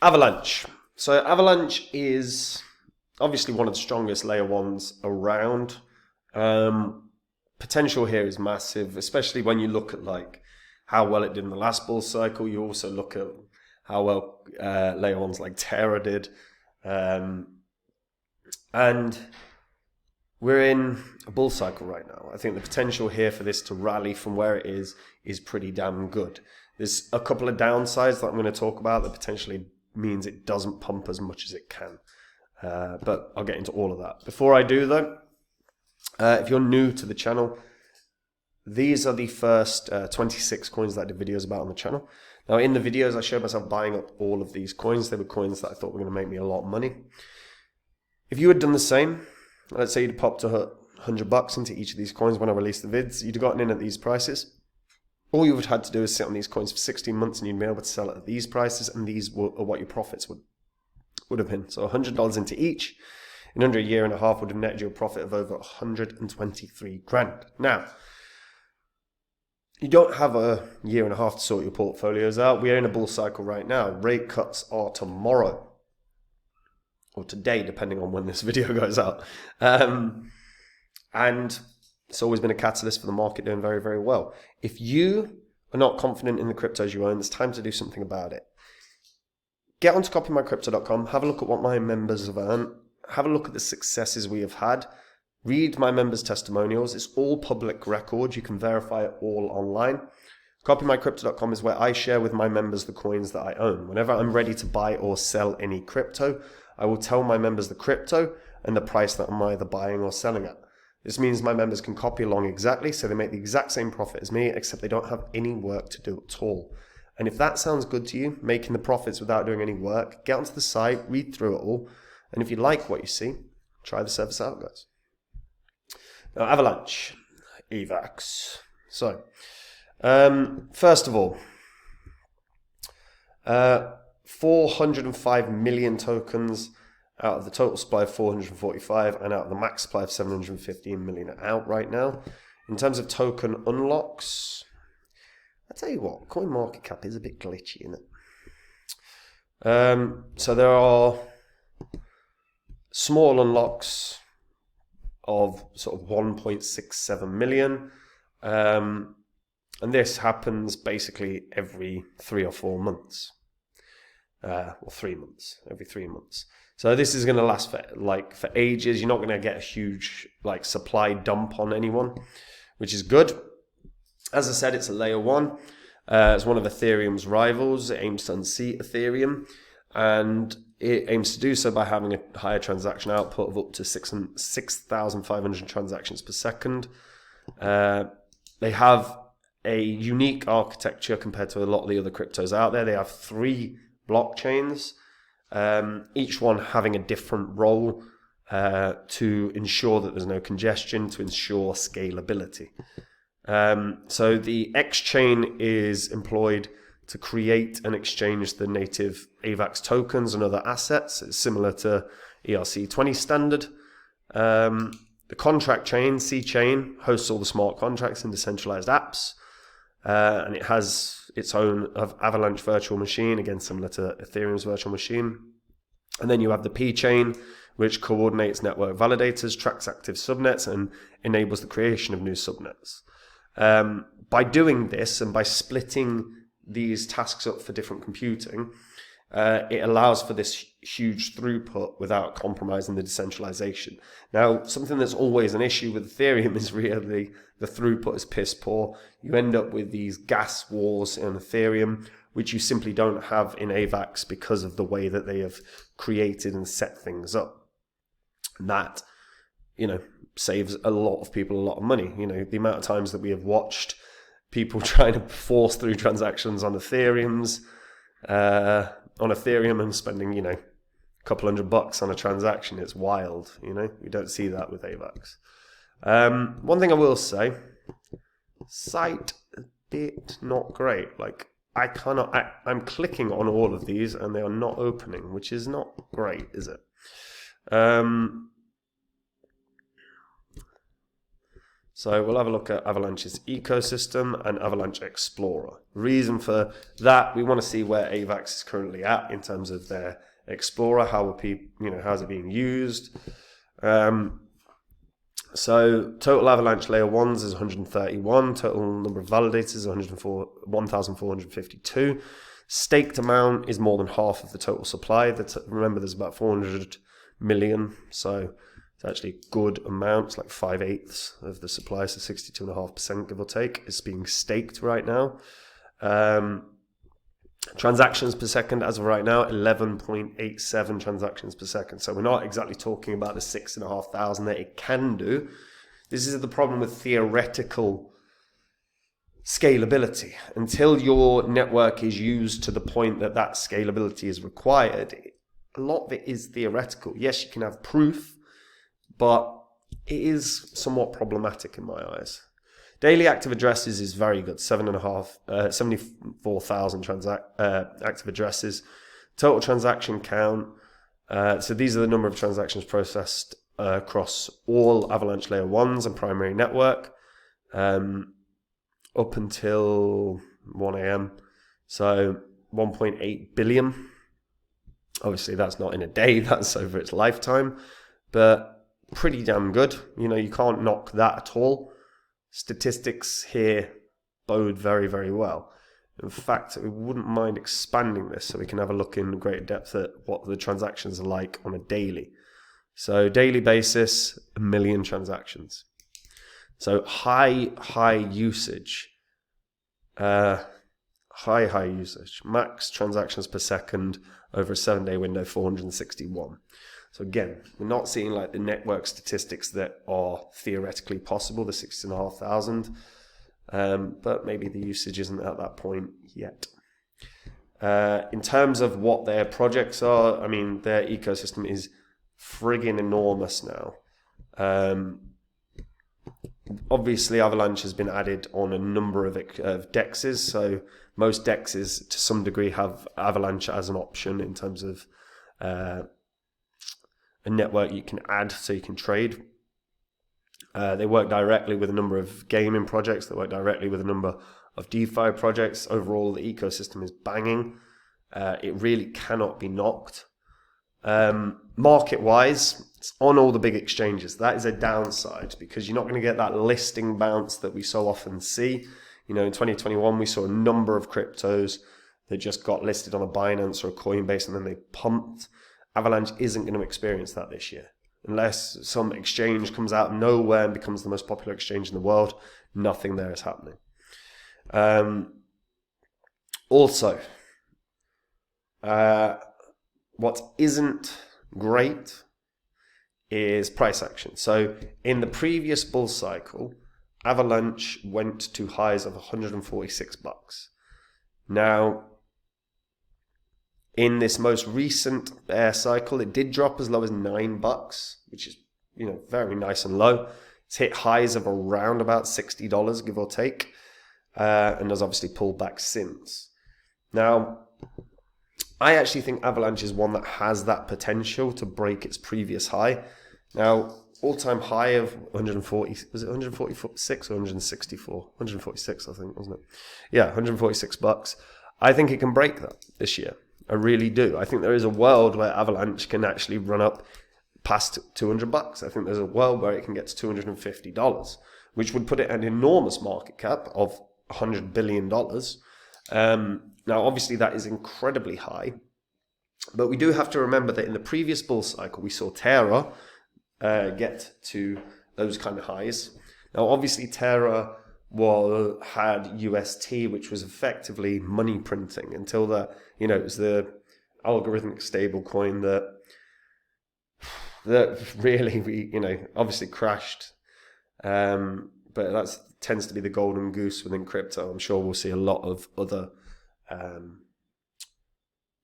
Avalanche. So Avalanche is obviously one of the strongest layer ones around. Potential here is massive, especially when you look at like how well it did in the last bull cycle. You also look at how well layer ones like Terra did. And we're in a bull cycle right now. I think the potential here for this to rally from where it is pretty damn good. There's a couple of downsides that I'm going to talk about that potentially means it doesn't pump as much as it can. But I'll get into all of that. Before I do though, if you're new to the channel, these are the first 26 coins that I did videos about on the channel. Now in the videos I showed myself buying up all of these coins. They were coins that I thought were going to make me a lot of money. If you had done the same, let's say you'd popped $100 into each of these coins when I released the vids, you'd have gotten in at these prices. All you would have had to do is sit on these coins for 16 months and you'd be able to sell it at these prices, and these are what your profits would have been. So $100 into each in under a year and a half would have netted you a profit of over 123 grand. Now, you don't have a year and a half to sort your portfolios out. We are in a bull cycle right now. Rate cuts are tomorrow. Or today, depending on when this video goes out. And it's always been a catalyst for the market doing very, very well. If you are not confident in the cryptos you own, it's time to do something about it. Get onto copymycrypto.com, have a look at what my members have earned, have a look at the successes we have had, read my members' testimonials. It's all public record. You can verify it all online. Copymycrypto.com is where I share with my members the coins that I own. Whenever I'm ready to buy or sell any crypto, I will tell my members the crypto and the price that I'm either buying or selling at. This means my members can copy along exactly, so they make the exact same profit as me, except they don't have any work to do at all. And if that sounds good to you, making the profits without doing any work, get onto the site, read through it all, and if you like what you see, try the service out, guys. Now, Avalanche AVAX. So, first of all, 405 million tokens out of the total supply of 445 and out of the max supply of 715 million out right now. In terms of token unlocks, I tell you what, coin market cap is a bit glitchy, isn't it? So there are small unlocks of sort of 1.67 million. And this happens basically every 3 or 4 months. Or 3 months, every 3 months. So this is going to last for ages. You're not going to get a huge supply dump on anyone, which is good. As I said, it's a layer 1. It's one of Ethereum's rivals. It aims to unseat Ethereum, and it aims to do so by having a higher transaction output of up to 6,500 transactions per second. They have a unique architecture compared to a lot of the other cryptos out there. They have 3 blockchains, each one having a different role to ensure that there's no congestion, to ensure scalability. So the X chain is employed to create and exchange the native AVAX tokens and other assets. It's similar to ERC20 standard. The contract chain, C chain, hosts all the smart contracts and decentralized apps. And it has its own Avalanche virtual machine, again similar to Ethereum's virtual machine. And then you have the P chain, which coordinates network validators, tracks active subnets, and enables the creation of new subnets. By doing this and by splitting these tasks up for different computing, it allows for this huge throughput without compromising the decentralization. Now, something that's always an issue with Ethereum is really the throughput is piss poor. You end up with these gas wars in Ethereum, which you simply don't have in AVAX because of the way that they have created and set things up. And that, saves a lot of people a lot of money. The amount of times that we have watched people trying to force through transactions on Ethereum and spending, a couple $100 on a transaction. It's wild, We don't see that with AVAX. One thing I will say, site a bit not great. I'm clicking on all of these and they are not opening, which is not great, is it? So we'll have a look at Avalanche's ecosystem and Avalanche Explorer. Reason for that, we want to see where AVAX is currently at in terms of their Explorer. How's it being used? So total Avalanche layer 1s is 131. Total number of validators is 1,452. Staked amount is more than half of the total supply. Remember, there's about 400 million, so it's actually a good amount. It's like 5/8 of the supply, so 62.5%, give or take, is being staked right now. Transactions per second, as of right now, 11.87 transactions per second. So we're not exactly talking about the 6,500 that it can do. This is the problem with theoretical scalability. Until your network is used to the point that that scalability is required, a lot of it is theoretical. Yes, you can have proof, but it is somewhat problematic in my eyes. Daily active addresses is very good, 74,000 active addresses. Total transaction count, so these are the number of transactions processed across all Avalanche Layer 1s and primary network up until 1 a.m. So 1.8 billion. Obviously, that's not in a day, that's over its lifetime, but pretty damn good. You can't knock that at all. Statistics here bode very, very well. In fact, we wouldn't mind expanding this so we can have a look in greater depth at what the transactions are like on a daily. So daily basis, 1 million transactions. So high usage. High usage. Max transactions per second over a 7-day window, 461. So again, we're not seeing like the network statistics that are theoretically possible, the 6,500, but maybe the usage isn't at that point yet. In terms of what their projects are, I mean, their ecosystem is friggin' enormous now. Obviously, Avalanche has been added on a number of dexes, so most dexes to some degree have Avalanche as an option in terms of a network you can add so you can trade. They work directly with a number of gaming projects. They work directly with a number of DeFi projects. Overall, the ecosystem is banging. It really cannot be knocked. Market-wise, it's on all the big exchanges. That is a downside because you're not going to get that listing bounce that we so often see. In 2021, we saw a number of cryptos that just got listed on a Binance or a Coinbase and then they pumped. Avalanche isn't going to experience that this year. Unless some exchange comes out of nowhere and becomes the most popular exchange in the world, nothing there is happening. Also, what isn't great is price action. So in the previous bull cycle, Avalanche went to highs of $146. Now, in this most recent bear cycle, it did drop as low as $9, which is, very nice and low. It's hit highs of around about $60, give or take, and has obviously pulled back since. Now, I actually think Avalanche is one that has that potential to break its previous high. Now, all-time high of 140, was it 146 or 164? 146, I think, wasn't it? Yeah, $146. I think it can break that this year. I really do. I think there is a world where Avalanche can actually run up past $200. I think there's a world where it can get to $250, which would put it at an enormous market cap of $100 billion. Now, obviously, that is incredibly high, but we do have to remember that in the previous bull cycle, we saw Terra get to those kind of highs. Now, obviously, Terra had UST, which was effectively money printing until that, it was the algorithmic stable coin that really, obviously crashed. But that tends to be the golden goose within crypto. I'm sure we'll see a lot of other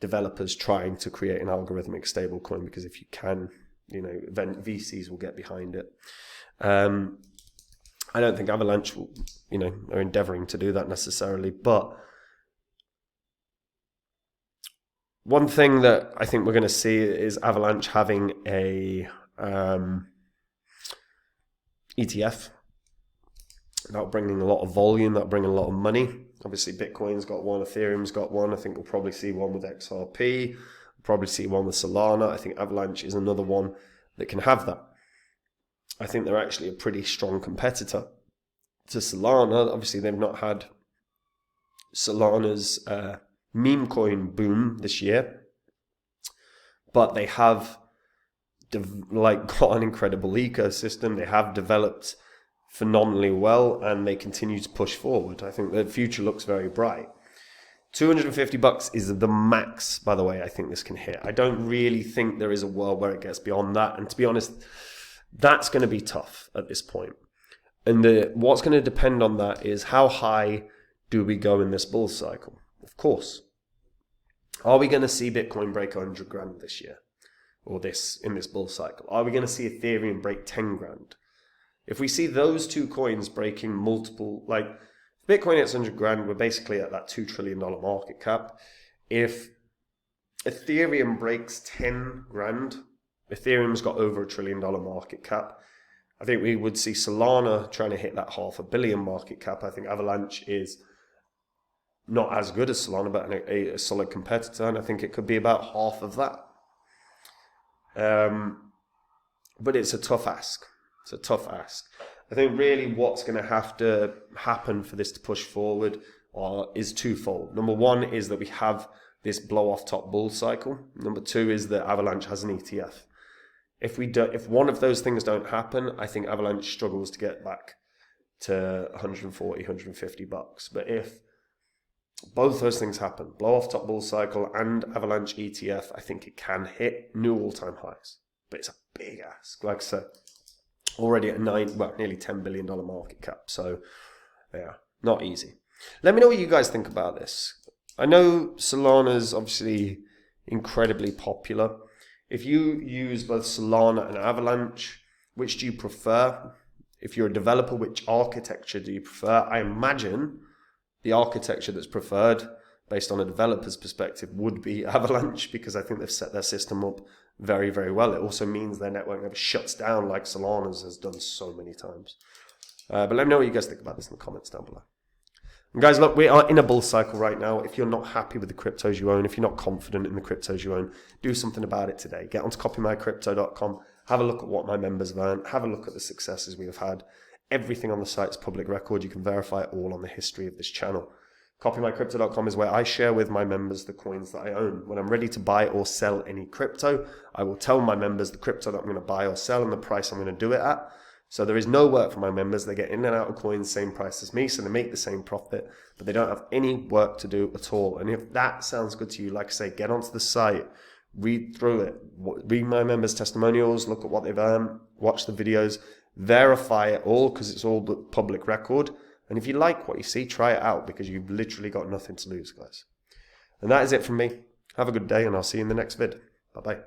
developers trying to create an algorithmic stable coin because if you can, VCs will get behind it. I don't think Avalanche will, are endeavoring to do that necessarily, but one thing that I think we're going to see is Avalanche having a ETF. That'll bring in a lot of volume, that'll bring in a lot of money. Obviously, Bitcoin's got one, Ethereum's got one. I think we'll probably see one with XRP, we'll probably see one with Solana. I think Avalanche is another one that can have that. I think they're actually a pretty strong competitor to Solana. Obviously, they've not had Solana's meme coin boom this year, but they have got an incredible ecosystem. They have developed phenomenally well, and they continue to push forward. I think the future looks very bright. $250 is the max, by the way, I think this can hit. I don't really think there is a world where it gets beyond that, and to be honest, that's going to be tough at this point. And what's going to depend on that is how high do we go in this bull cycle? Of course. Are we going to see Bitcoin break 100 grand this year? Or in this bull cycle? Are we going to see Ethereum break 10 grand? If we see those two coins breaking multiple, like if Bitcoin hits 100 grand, we're basically at that $2 trillion market cap. If Ethereum breaks 10 grand, Ethereum's got over $1 trillion market cap. I think we would see Solana trying to hit that $500 million market cap. I think Avalanche is not as good as Solana, but a solid competitor, and I think it could be about half of that. But it's a tough ask. It's a tough ask. I think really what's going to have to happen for this to push forward is twofold. Number one is that we have this blow off top bull cycle. Number two is that Avalanche has an ETF. If one of those things don't happen, I think Avalanche struggles to get back to $140, $150. But if both those things happen, blow off top bull cycle and Avalanche ETF, I think it can hit new all-time highs. But it's a big ask. Like I said, already at nearly $10 billion market cap. So yeah, not easy. Let me know what you guys think about this. I know Solana's obviously incredibly popular. If you use both Solana and Avalanche, which do you prefer? If you're a developer, which architecture do you prefer? I imagine the architecture that's preferred, based on a developer's perspective, would be Avalanche, because I think they've set their system up very, very well. It also means their network never shuts down like Solana's has done so many times. But let me know what you guys think about this in the comments down below. And guys, look, we are in a bull cycle right now. If you're not happy with the cryptos you own, if you're not confident in the cryptos you own, do something about it today. Get onto copymycrypto.com, have a look at what my members have earned, have a look at the successes we have had. Everything on the site is public record. You can verify it all on the history of this channel. Copymycrypto.com is where I share with my members the coins that I own. When I'm ready to buy or sell any crypto, I will tell my members the crypto that I'm going to buy or sell and the price I'm going to do it at. So there is no work for my members. They get in and out of coins, same price as me, so they make the same profit, but they don't have any work to do at all. And if that sounds good to you, like I say, get onto the site, read through it, read my members' testimonials, look at what they've earned, watch the videos, verify it all, because it's all the public record. And if you like what you see, try it out, because you've literally got nothing to lose, guys. And that is it from me. Have a good day, and I'll see you in the next vid. Bye-bye.